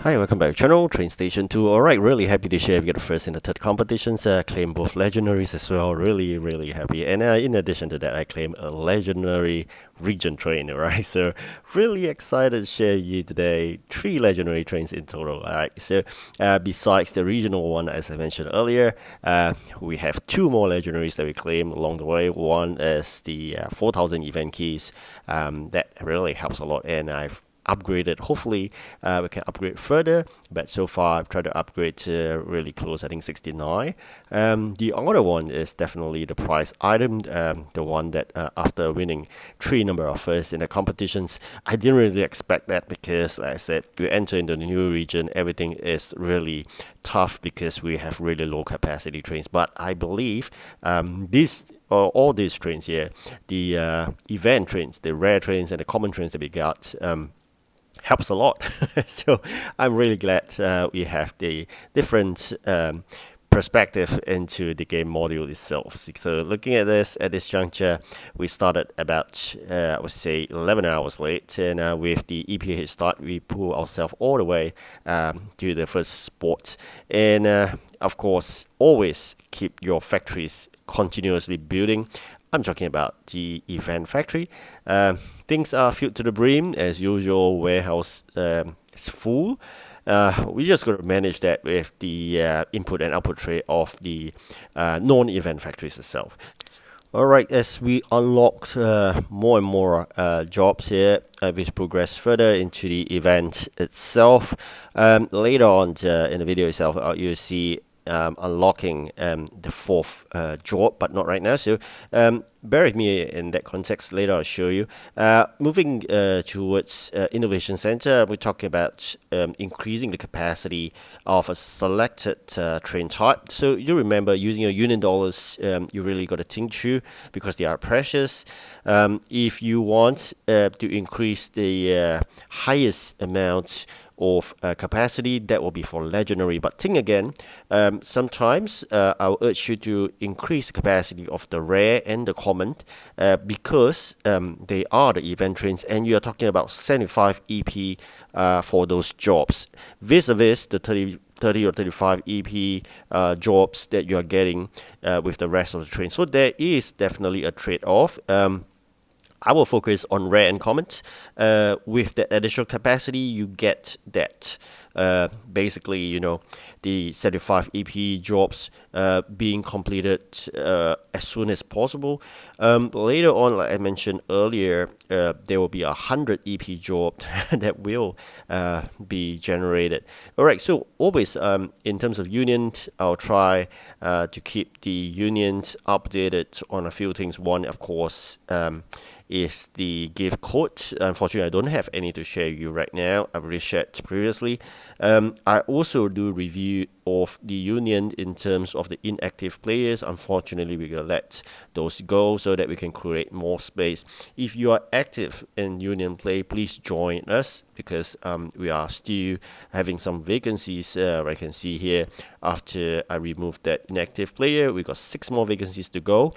Hi, welcome back to the channel, TrainStation2. Alright, really happy to share we got the first and the third competitions. Claim both legendaries as well. Really happy. And in addition to that, I claim a legendary region train, alright? So really excited to share you today 3 legendary trains in total. Alright, so besides the regional one, as I mentioned earlier, we have 2 more legendaries that we claim along the way. One is the 4,000 event keys. That really helps a lot, and I've upgraded. Hopefully we can upgrade further, but so far I've tried to upgrade to really close, I think 69. The other one is definitely the prize item, the one that after winning 3 number of firsts in the competitions, I didn't really expect that because, like I said, we enter into the new region, everything is really tough because we have really low capacity trains. But I believe all these trains here, the event trains, the rare trains and the common trains that we got, helps a lot. So I'm really glad we have the different perspective into the game module itself. So looking at this juncture, we started about I would say 11 hours late, and with the EPH start, we pull ourselves all the way to the first spot. And of course, always keep your factories continuously building. I'm talking about the event factory. Things are filled to the brim as usual. Warehouse is full. We just got to manage that with the input and output tray of the non-event factories itself. Alright, as we unlock more and more jobs here, we progress further into the event itself. Later on in the video itself, you'll see unlocking the 4th job, but not right now. So bear with me in that context. Later I'll show you. Moving towards Innovation Center, we're talking about increasing the capacity of a selected train type. So you remember, using your union dollars, you really got to think through because they are precious. If you want to increase the highest amount of capacity, that will be for legendary. But think again, sometimes I'll urge you to increase the capacity of the rare and the common because they are the event trains, and you are talking about 75 EP for those jobs vis-a-vis the 30 or 35 EP jobs that you are getting with the rest of the train. So there is definitely a trade-off. I will focus on rare and commons. With that additional capacity, you get that basically, you know, the 75 EP jobs being completed as soon as possible. Later on, like I mentioned earlier, there will be 100 EP job that will be generated. Alright, so always in terms of unions, I'll try to keep the unions updated on a few things. One, of course, is the gift code. Unfortunately, I don't have any to share you right now. I've already shared previously. I also do review of the union in terms of the inactive players. Unfortunately, we're gonna let those go so that we can create more space. If you are active in union play, please join us because we are still having some vacancies. I can see here after I removed that inactive player, we got 6 more vacancies to go.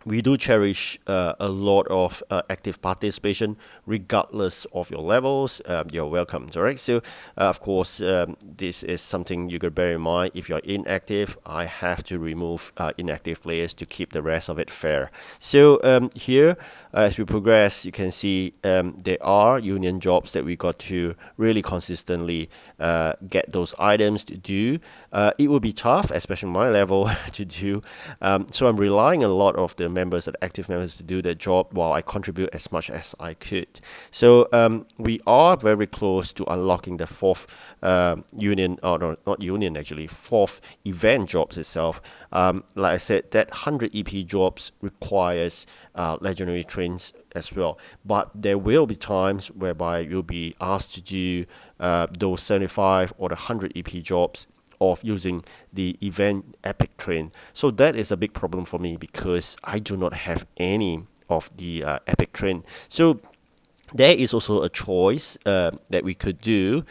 We do cherish a lot of active participation regardless of your levels. You're welcome. Alright, so of course this is something you could bear in mind. If you're inactive, I have to remove inactive players to keep the rest of it fair. So here as we progress, you can see there are union jobs that we got to really consistently get those items to do. It will be tough, especially my level, to do. So I'm relying a lot of the members, the active members, to do their job while I contribute as much as I could. So we are very close to unlocking the 4th union, or no, not union actually, 4th event jobs itself. Like I said, that 100 EP jobs requires legendary trains as well, but there will be times whereby you'll be asked to do those 75 or the 100 EP jobs of using the event epic train. So that is a big problem for me because I do not have any of the epic train. So there is also a choice that we could do,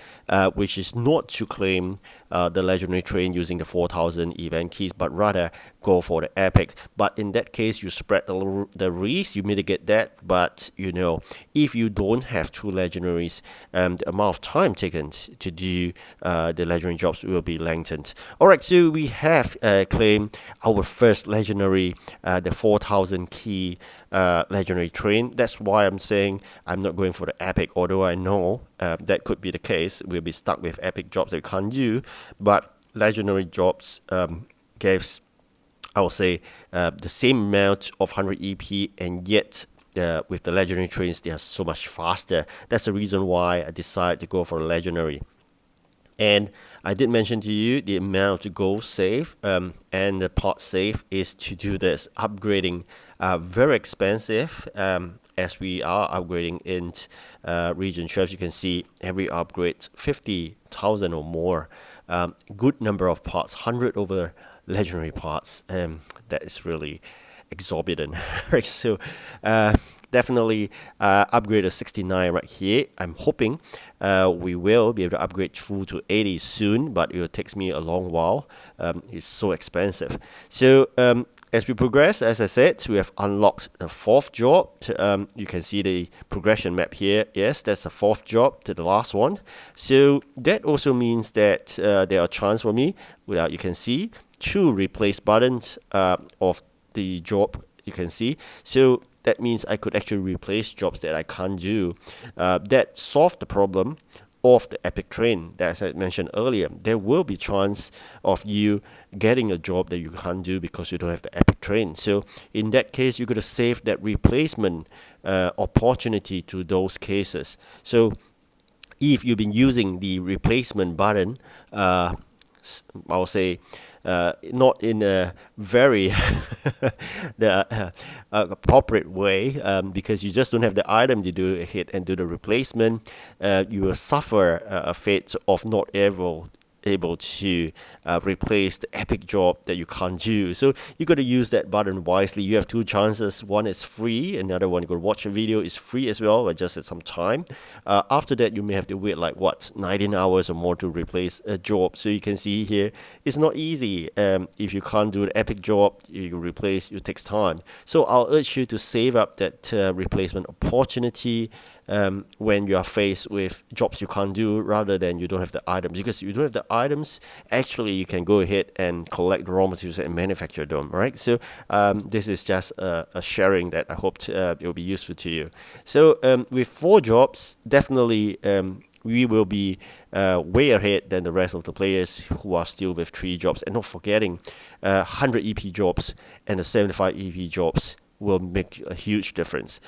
which is not to claim the legendary train using the 4000 event keys, but rather go for the epic. But in that case, you spread the risk, you mitigate that. But if you don't have two legendaries, the amount of time taken to do the legendary jobs will be lengthened. Alright, so we have claimed our first legendary, the 4000 key legendary train. That's why I'm saying I'm not going for the epic, although I know that could be the case. We'll be stuck with epic jobs that we can't do, but legendary jobs gives, I would say, the same amount of 100 EP, and yet with the legendary trains, they are so much faster. That's the reason why I decided to go for a legendary. And I did mention to you the amount to gold save and the part save is to do this upgrading. Very expensive, as we are upgrading in region 12. You can see every upgrade 50,000 or more. Good number of parts, 100 over legendary parts. That is really exorbitant. Right? So definitely upgrade to 69 right here. I'm hoping we will be able to upgrade full to 80 soon, but it will take me a long while. It's so expensive. So as we progress, as I said, we have unlocked the fourth job. You can see the progression map here. Yes, that's the fourth job to the last one. So that also means that there are chances for me. You can see 2 replace buttons of the job. You can see. So that means I could actually replace jobs that I can't do. That solved the problem of the epic train that, as I mentioned earlier. There will be chance of you getting a job that you can't do because you don't have the epic train. So in that case, you're going to save that replacement opportunity to those cases. So if you've been using the replacement button, I'll say not in a very appropriate way, because you just don't have the item to do a hit and do the replacement. You will suffer a fate of not able to replace the epic job that you can't do. So you got to use that button wisely. You have 2 chances. One is free, another one, you got to watch a video, is free as well, but just at some time. After that, you may have to wait 19 hours or more to replace a job. So you can see here, it's not easy. If you can't do the epic job, you replace, it takes time. So I'll urge you to save up that replacement opportunity when you are faced with jobs you can't do, rather than you don't have the items. Because if you don't have the items, actually you can go ahead and collect the raw materials and manufacture them, right? So this is just a sharing that I hope it will be useful to you. So with 4 jobs, definitely we will be way ahead than the rest of the players who are still with 3 jobs. And not forgetting 100 EP jobs and the 75 EP jobs will make a huge difference.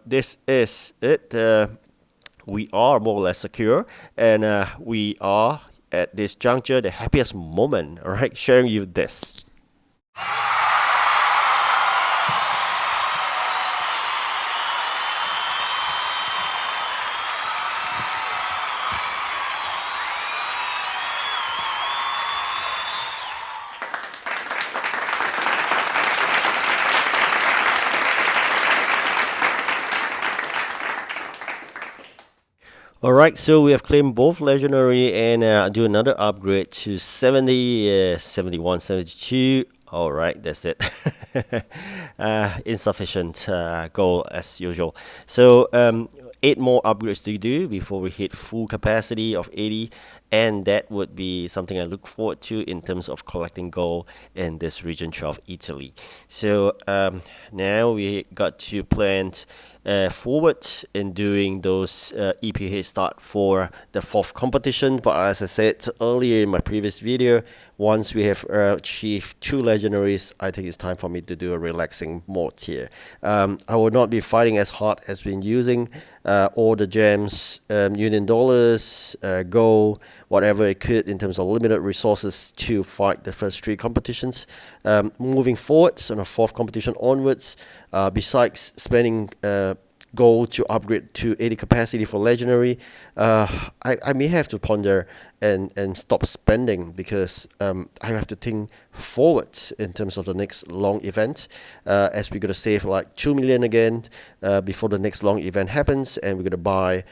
This is it. We are more or less secure, and we are at this juncture the happiest moment, all right, sharing you this. Alright, so we have claimed both legendary and do another upgrade to 70, 71, 72. Alright, that's it. Insufficient goal as usual. So 8 more upgrades to do before we hit full capacity of 80, and that would be something I look forward to in terms of collecting gold in this region 12 Italy. So now we got to plan forward in doing those EPH start for the 4th competition. But as I said earlier in my previous video, once we have achieved 2 legendaries, I think it's time for me to do a relaxing mode here. I will not be fighting as hard as been using all the gems, Union dollars, gold, whatever it could in terms of limited resources to fight the first 3 competitions. Moving forward on the 4th competition onwards, besides spending gold to upgrade to 80 capacity for legendary, I may have to ponder and stop spending, because I have to think forward in terms of the next long event, as we're going to save 2 million again before the next long event happens, and we're going to buy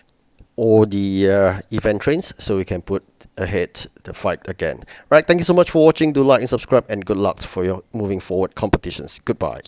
or the event trains so we can put ahead the fight again. Right, thank you so much for watching. Do like and subscribe, and good luck for your moving forward competitions. Goodbye.